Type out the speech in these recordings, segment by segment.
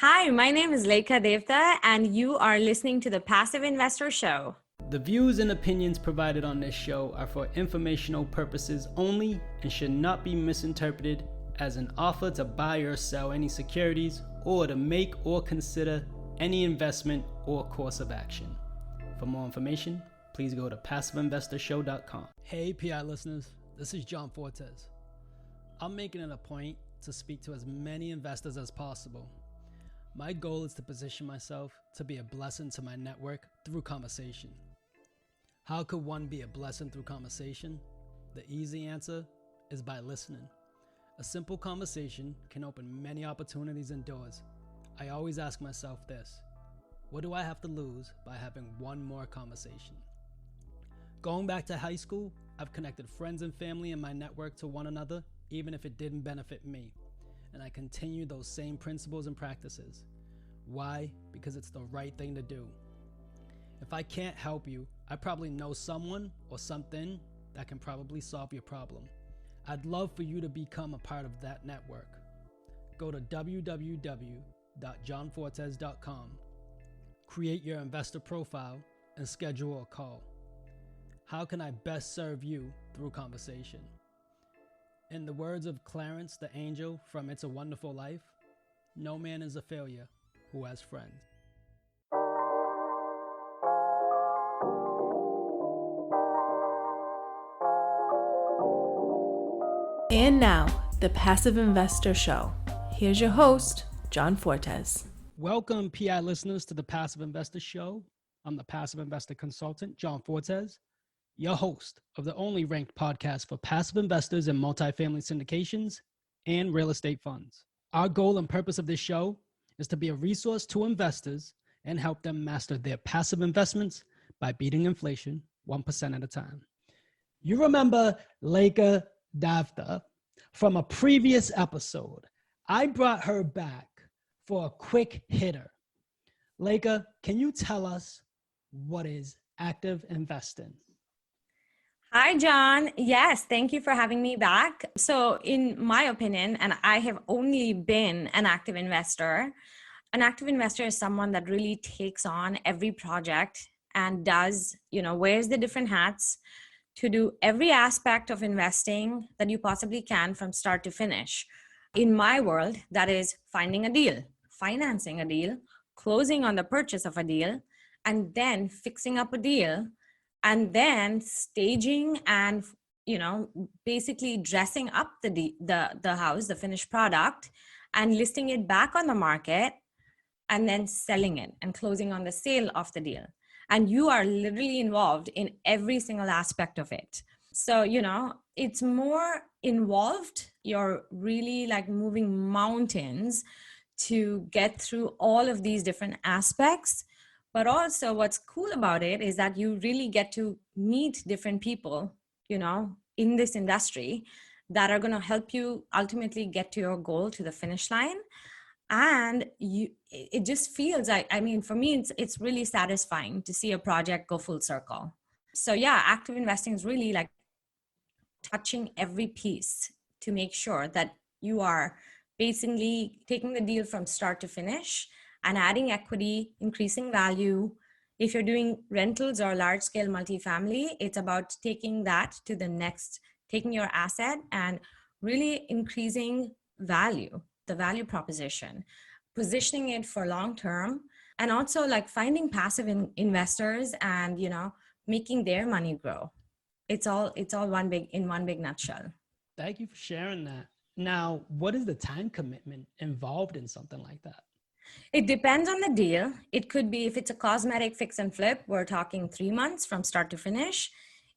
Hi, my name is Leka Devatha, and you are listening to the Passive Investor Show. The views and opinions provided on this show are for informational purposes only and should not be misinterpreted as an offer to buy or sell any securities or to make or consider any investment or course of action. For more information, please go to passiveinvestorshow.com. Hey PI listeners, this is John Fortes. I'm making it a point to speak to as many investors as possible. My goal is to position myself to be a blessing to my network through conversation. How could one be a blessing through conversation? The easy answer is by listening. A simple conversation can open many opportunities and doors. I always ask myself this: what do I have to lose by having one more conversation? Going back to high school, I've connected friends and family in my network to one another, even if it didn't benefit me. And I continue those same principles and practices. Why? Because it's the right thing to do. If I can't help you, I probably know someone or something that can probably solve your problem. I'd love for you to become a part of that network. Go to www.johnfortes.com, create your investor profile, and schedule a call. How can I best serve you through conversation? In the words of Clarence the Angel from It's a Wonderful Life, no man is a failure who has friends. And now, the Passive Investor Show. Here's your host, John Fortes. Welcome, PI listeners, to the Passive Investor Show. I'm the Passive Investor Consultant, John Fortes, your host of the only ranked podcast for passive investors in multifamily syndications and real estate funds. Our goal and purpose of this show is to be a resource to investors and help them master their passive investments by beating inflation 1% at a time. You remember Leka Devatha from a previous episode. I brought her back for a quick hitter. Leka, can you tell us what is active investing? Hi, John. Yes, thank you for having me back. So, in my opinion, and I have only been an active investor is someone that really takes on every project and does, wears the different hats to do every aspect of investing that you possibly can from start to finish. In my world, that is finding a deal, financing a deal, closing on the purchase of a deal, and then fixing up a deal, and then staging and, basically dressing up the house, the finished product, and listing it back on the market, and then selling it and closing on the sale of the deal. And you are literally involved in every single aspect of it. So, it's more involved. You're really like moving mountains to get through all of these different aspects. But also what's cool about it is that you really get to meet different people, in this industry that are going to help you ultimately get to your goal, to the finish line. And it just feels like, for me, it's really satisfying to see a project go full circle. So yeah, active investing is really like touching every piece to make sure that you are basically taking the deal from start to finish and adding equity, increasing value. If you're doing rentals or large scale multifamily, it's about taking that to the next, taking your asset and really increasing value, the value proposition, positioning it for long term, and also like finding passive investors and, making their money grow. It's all one big nutshell. Thank you for sharing that. Now, what is the time commitment involved in something like that? It depends on the deal. It could be, if it's a cosmetic fix and flip, we're talking 3 months from start to finish.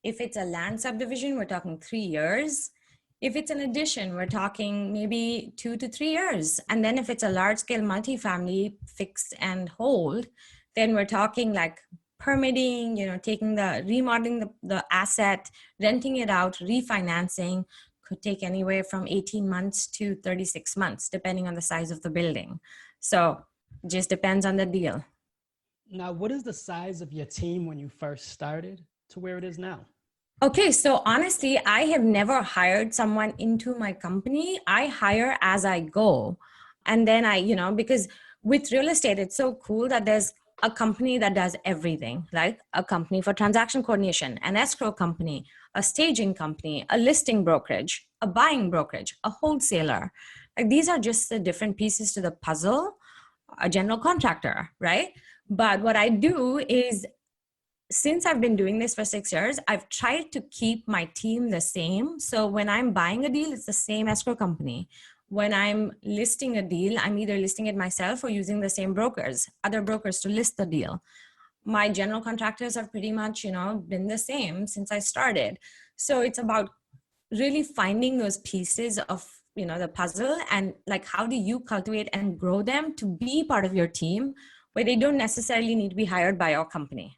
If it's a land subdivision, we're talking 3 years. If it's an addition, we're talking maybe 2 to 3 years. And then if it's a large scale multifamily fix and hold, then we're talking like permitting, remodeling the asset, renting it out, refinancing could take anywhere from 18 months to 36 months, depending on the size of the building. So it just depends on the deal. Now, what is the size of your team when you first started to where it is now? Okay, so honestly, I have never hired someone into my company. I hire as I go. And then because with real estate, it's so cool that there's a company that does everything, like a company for transaction coordination, an escrow company, a staging company, a listing brokerage, a buying brokerage, a wholesaler. Like these are just the different pieces to the puzzle, a general contractor, right? But what I do is, since I've been doing this for 6 years, I've tried to keep my team the same. So when I'm buying a deal, it's the same escrow company. When I'm listing a deal, I'm either listing it myself or using the same brokers, other brokers to list the deal. My general contractors have pretty much, been the same since I started. So it's about really finding those pieces of, the puzzle, and like, how do you cultivate and grow them to be part of your team where they don't necessarily need to be hired by your company.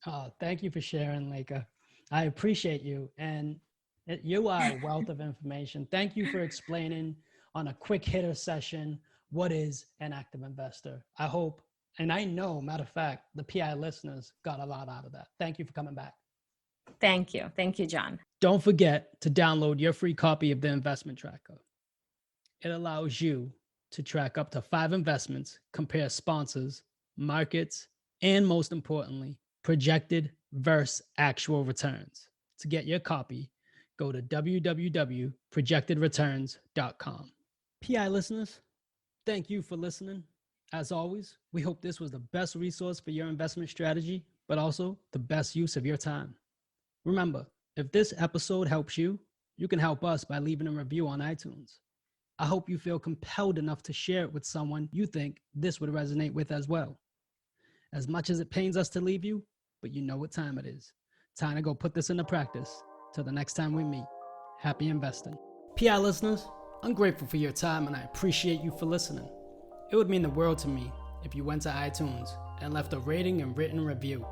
Oh, thank you for sharing, Leka. I appreciate you. And you are a wealth of information. Thank you for explaining on a quick hitter session what is an active investor. I hope, and I know, matter of fact, the PI listeners got a lot out of that. Thank you for coming back. Thank you. Thank you, John. Don't forget to download your free copy of the investment tracker. It allows you to track up to 5 investments, compare sponsors, markets, and most importantly, projected versus actual returns. To get your copy, go to www.projectedreturns.com. PI listeners, thank you for listening. As always, we hope this was the best resource for your investment strategy, but also the best use of your time. Remember, if this episode helps you, you can help us by leaving a review on iTunes. I hope you feel compelled enough to share it with someone you think this would resonate with as well. As much as it pains us to leave you, but you know what time it is. Time to go put this into practice. Till the next time we meet, happy investing. PI listeners, I'm grateful for your time and I appreciate you for listening. It would mean the world to me if you went to iTunes and left a rating and written review.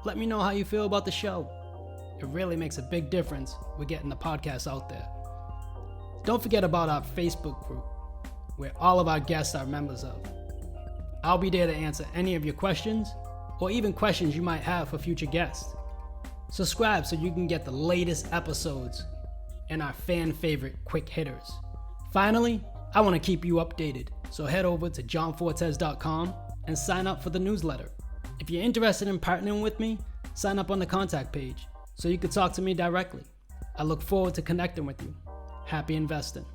Let me know how you feel about the show. It really makes a big difference with getting the podcast out there. Don't forget about our Facebook group, where all of our guests are members of. I'll be there to answer any of your questions, or even questions you might have for future guests. Subscribe so you can get the latest episodes and our fan favorite quick hitters. Finally, I want to keep you updated, so head over to johnfortes.com and sign up for the newsletter. If you're interested in partnering with me, sign up on the contact page so you can talk to me directly. I look forward to connecting with you. Happy investing.